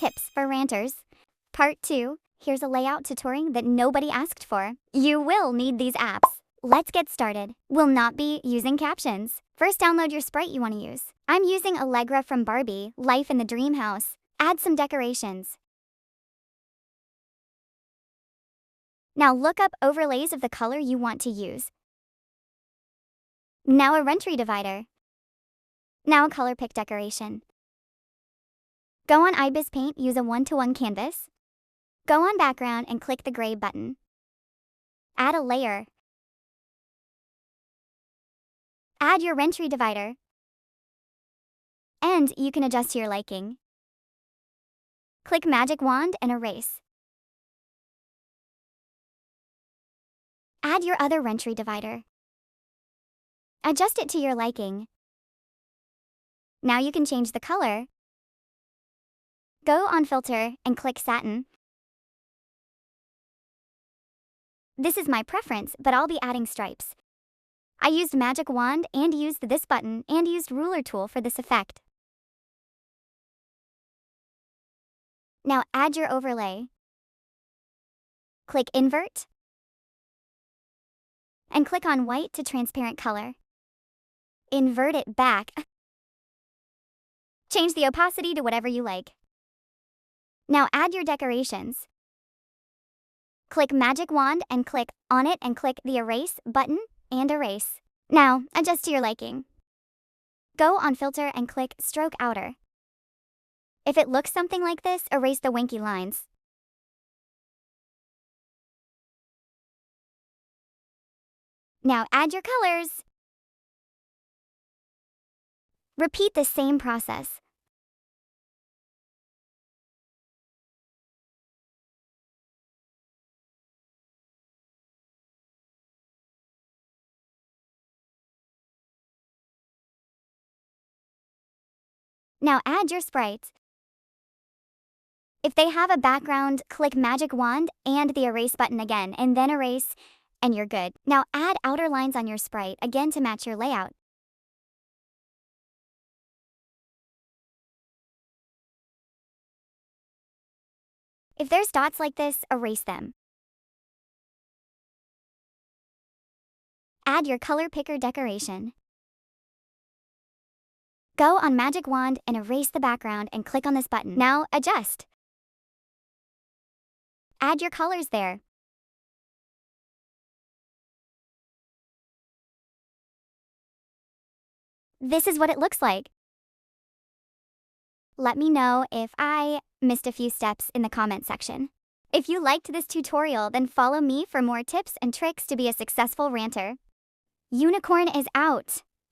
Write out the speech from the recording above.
tips for ranters. Part 2. Here's a layout tutorial that nobody asked for. You will need these apps. Let's get started. We'll not be using captions. First, download your sprite you want to use. I'm using Allegra from Barbie, Life in the Dream House. Add some decorations. Now look up overlays of the color you want to use. Now a rentry divider. Now a color pick decoration. Go on IBIS Paint, use a 1:1 canvas. Go on background and click the gray button. Add a layer. Add your rentry divider. And you can adjust to your liking. Click magic wand and erase. Add your other rentry divider. Adjust it to your liking. Now you can change the color. Go on filter and click satin. This is my preference, but I'll be adding stripes. I used magic wand and used this button and used ruler tool for this effect. Now add your overlay. Click invert. And click on white to transparent color. Invert it back. Change the opacity to whatever you like. Now add your decorations. Click magic wand and click on it and click the erase button and erase. Now adjust to your liking. Go on filter and click stroke outer. If it looks something like this, erase the winky lines. Now add your colors. Repeat the same process. Now add your sprites. If they have a background, click magic wand and the erase button again and then erase, and you're good. Now add outer lines on your sprite again to match your layout. If there's dots like this, erase them. Add your color picker decoration. Go on magic wand and erase the background and click on this button. Now adjust. Add your colors there. This is what it looks like. Let me know if I missed a few steps in the comment section. If you liked this tutorial, then follow me for more tips and tricks to be a successful ranter. Unicorn is out.